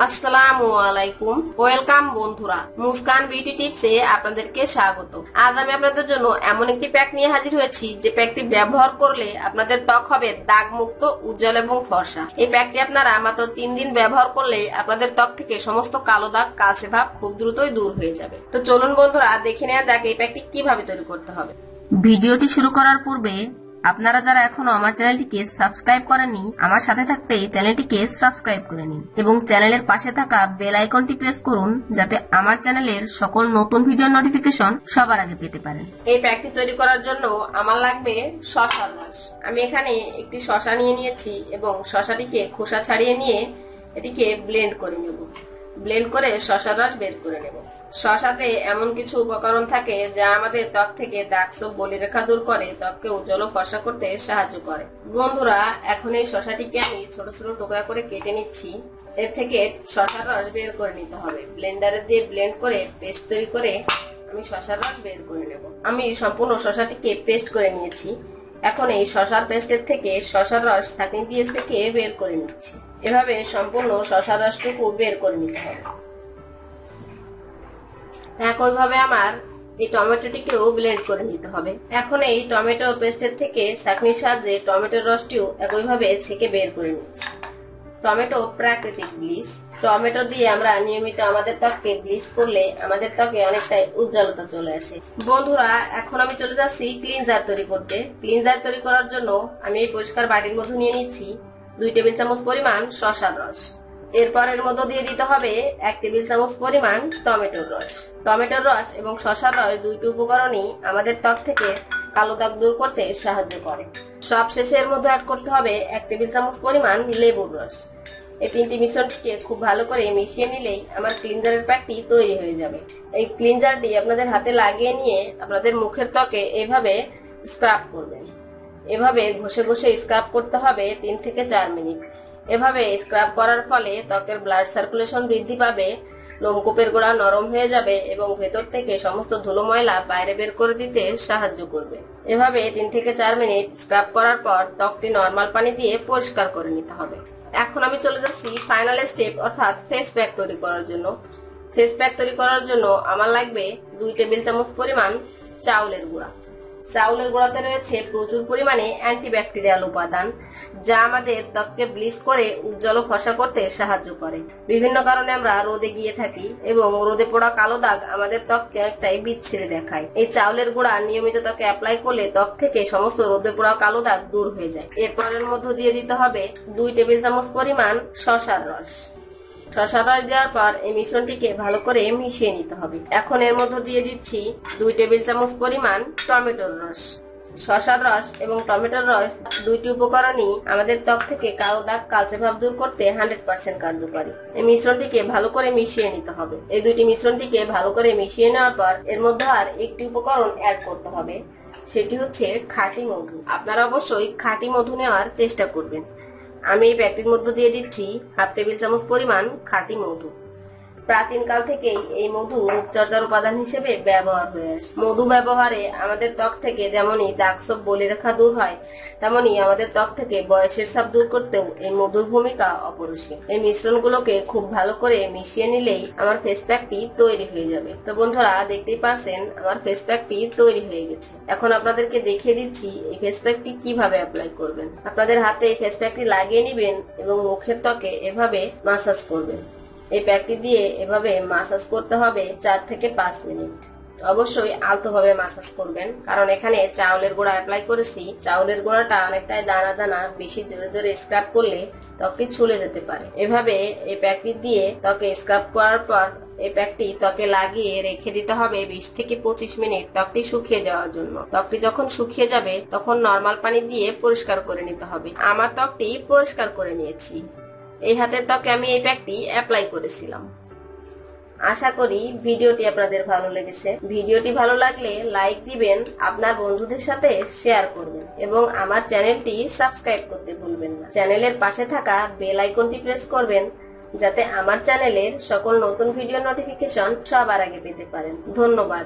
আসসালামু আলাইকুম, ওয়েলকাম বন্ধুরা। মুস্কান বিউটি টিপসে আপনাদেরকে স্বাগত। আজ আমি আপনাদের জন্য এমন একটি প্যাক নিয়ে হাজির হয়েছি যে প্যাকটি ব্যবহার করলে আপনাদের ত্বক হবে দাগ মুক্ত, উজ্জ্বল এবং ফর্সা। এই প্যাকটি আপনারা মাত্র 3 দিন ব্যবহার করলে আপনাদের ত্বক থেকে সমস্ত কালো দাগ, কালচে ভাব খুব দ্রুতই দূর হয়ে যাবে। তো চলুন বন্ধুরা, দেখে নেওয়া যাক এই প্যাকটি কিভাবে তৈরি করতে হবে। ভিডিওটি শুরু করার পূর্বে আপনারা যারা এখনো আমার চ্যানেলটিকে সাবস্ক্রাইব করেননি, আমার সাথে থাকতে চ্যানেলটিকে সাবস্ক্রাইব করে নিন এবং চ্যানেলের পাশে থাকা বেল আইকনটি প্রেস করুন, যাতে আমার চ্যানেলের সকল নতুন ভিডিও নোটিফিকেশন সবার আগে পেতে পারেন। এই প্যাকটি তৈরি করার জন্য আমার লাগবে শসার রস। আমি এখানে একটি শসা নিয়ে নিয়েছি এবং শসাটিকে খোসা ছাড়িয়ে নিয়ে এটিকে ব্লেন্ড করে নেব। ব্লেন্ড করে শসার রস বের করে নেব। শসাতে এমন কিছু উপকরণ থাকে যা আমাদের ত্বক থেকে দাগ, ছোপ, বলিরেখা দূর করে, ত্বককে উজ্জ্বল ও ফর্সা করতে সাহায্য করে। বন্ধুরা, এখন এই শসাটিকে আমি ছোট ছোট টুকরা করে কেটে নিচ্ছি। এর থেকে শসার রস বের করে নিতে হবে। ব্লেন্ডারে দিয়ে ব্লেন্ড করে পেস্ট তৈরি করে আমি শসার রস বের করে নেব। আমি সম্পূর্ণ শসাটিকে পেস্ট করে নিয়েছি। এখন এই শসার পেস্টের থেকে শসার রস ছাঁকনি দিয়ে থেকে বের করে নিচ্ছি। এভাবে সম্পূর্ণ শসার রসটুকু বের করে নিতে হবে। একইভাবে আমার এই টমেটোটিকেও ব্লেন্ড করে নিতে হবে। এখন এই টমেটো পেস্টের থেকে ছাঁকনির সাহায্যে টমেটোর রসটিও একইভাবে ছেঁকে বের করে নিচ্ছি। টমেটো প্রাকৃতিক ব্লিচ। টমেটো দিয়ে আমরা নিয়মিত আমাদের ত্বককে ব্লিচ করলে আমাদের ত্বকে অনেকটাই উজ্জ্বলতা চলে আসে। বন্ধুরা, এখন আমি চলে যাচ্ছি ক্লিনজার তৈরি করতে। ক্লিনজার তৈরি করার জন্য আমি এই পরিষ্কার বাটির মধ্যে নিয়ে নিচ্ছি 2 টেবিল চামচ পরিমাণ শসার রস। এরপর এর মধ্যে দিয়ে দিতে হবে 1 টেবিল চামচ পরিমাণ টমেটোর রস। টমেটোর রস এবং শসার রস দুইটি উপকরণই আমাদের ত্বক থেকে কালো দাগ দূর করতে সাহায্য করে। সব শেষে এর মধ্যে অ্যাড করতে হবে 1 টেবিল চামচ পরিমাণ লেবুর রস। এই তিনটি মিশ্রণকে খুব ভালো করে মিশিয়ে নিলেই আমার ক্লিনজারের প্যাকটি তৈরি হয়ে যাবে। এই ক্লিনজারটি আপনাদের হাতে লাগিয়ে নিয়ে আপনাদের মুখের ত্বকে এভাবে স্ক্রাব করবেন। এভাবে ঘষে ঘষে স্ক্রাব করতে হবে 3 থেকে 4 মিনিট। এভাবে স্ক্রাব করার ফলে ত্বকের ব্লাড সার্কুলেশন বৃদ্ধি পাবে, লোমকূপের গোড়া নরম হয়ে যাবে এবং ভেতর থেকে সমস্ত ধুলো ময়লা বাইরে বের করে দিতে সাহায্য করবে। এভাবে 3 থেকে 4 মিনিট স্ক্রাব করার পর ত্বকটি নরমাল পানি দিয়ে পরিষ্কার করে নিতে হবে। এখন আমি চলে যাচ্ছি ফাইনাল স্টেপ, অর্থাৎ ফেস প্যাক তৈরি করার জন্য। ফেস প্যাক তৈরি করার জন্য আমার লাগবে 2 টেবিল চামচ পরিমাণ চাউলের গুঁড়া। চাউলের গুঁড়াতে রয়েছে প্রচুর পরিমাণে অ্যান্টিব্যাকটেরিয়াল উপাদান, যা আমাদের ত্বককে ব্লিচ করে উজ্জ্বল ও ফর্সা করতে সাহায্য করে। বিভিন্ন কারণে আমরা রোদে গিয়ে থাকি এবং রোদে পড়া কালো দাগ আমাদের ত্বককে অনেকটাই বিচ্ছিরি দেখায়। এই চাউলের গুঁড়া নিয়মিত ত্বকে অ্যাপ্লাই করলে ত্বক থেকে সমস্ত রোদে পড়া কালো দাগ দূর হয়ে যায়। এরপর এর মধ্যে দিয়ে দিতে হবে 2 টেবিল চামচ পরিমাণ শসার রস। শসার রস দেওয়ার পর এই মিশ্রণটিকে ভালো করে মিশিয়ে নিতে হবে। এখন এর মধ্যে দিয়ে দিচ্ছি 2 টেবিল চামচ পরিমাণ টমেটোর রস। শসার রস এবং টমেটোর রস দুইটি উপকরণই আমাদের ত্বক থেকে কালো দাগ, কালচে ভাব দূর করতে 100% কার্যকরী। এই মিশ্রণটিকে ভালো করে মিশিয়ে নিতে হবে। এই দুইটি মিশ্রণটিকে ভালো করে মিশিয়ে নেওয়ার পর এর মধ্যে আর একটি উপকরণ অ্যাড করতে হবে, সেটি হচ্ছে খাঁটি মধু। আপনারা অবশ্যই খাঁটি মধু নেওয়ার চেষ্টা করবেন। আমি এই প্যাকটির মধ্যে দিয়ে দিচ্ছি 1/2 টেবিল চামচ পরিমাণ খাঁটি মধু। প্রাচীনকাল থেকেই এই মধু রূপচর্চার উপাদান হিসেবে ব্যবহার হয়ে আসে। মধু ব্যবহারে আমাদের ত্বক থেকে যেমনই দাগ, ছোপ, বলিরেখা দূর হয়, তেমনি আমাদের ত্বক থেকে বয়সের ছাপ দূর করতেও এই মধুর ভূমিকা অপরিসীম। এই মিশ্রণগুলোকে খুব ভালো করে মিশিয়ে নিলেই আমার ফেস প্যাকটি তৈরি হয়ে যাবে। তো বন্ধুরা, দেখতেই পারছেন আমার ফেস প্যাকটি তৈরি হয়ে গেছে। এখন আপনাদেরকে দেখিয়ে দিচ্ছি এই ফেস প্যাকটি কিভাবে অ্যাপ্লাই করবেন। আপনাদের হাতে এই ফেস প্যাকটি লাগিয়ে নেবেন এবং মুখের ত্বকে এভাবে মাসাজ করবেন। এই প্যাকটি দিয়ে এভাবে মাসাজ করতে হবে 4 থেকে 5 মিনিট। অবশ্যই আলতোভাবে মাসাজ করবেন, কারণ এখানে চাউলের গুঁড়া অ্যাপ্লাই করেছি। চাউলের গুঁড়াটা অনেকটাই দানা দানা, বেশি জোরে জোরে স্ক্রাব করলে ত্বকটি ছুলে যেতে পারে। এভাবে এই প্যাকটি দিয়ে ত্বকে স্ক্রাব করার পর এই প্যাকটি ত্বকে লাগিয়ে রেখে দিতে হবে 20 থেকে 25 মিনিট ত্বকটি শুকিয়ে যাওয়ার জন্য। ত্বকটি যখন শুকিয়ে যাবে তখন নরমাল পানি দিয়ে পরিষ্কার করে নিতে হবে। আমার ত্বকটি পরিষ্কার করে নিয়েছি। এই হাতের ত্বকে আমি এই প্যাকটি অ্যাপ্লাই করেছিলাম। আশা করি ভিডিওটি আপনাদের ভালো লেগেছে। ভিডিওটি ভালো লাগলে লাইক দিবেন, আপনার বন্ধুদের সাথে শেয়ার করবেন এবং আমার চ্যানেলটি সাবস্ক্রাইব করতে ভুলবেন না। চ্যানেলের পাশে থাকা বেল আইকনটি প্রেস করবেন, যাতে আমার চ্যানেলের সকল নতুন ভিডিও নোটিফিকেশন সবার আগে পেতে পারেন। ধন্যবাদ।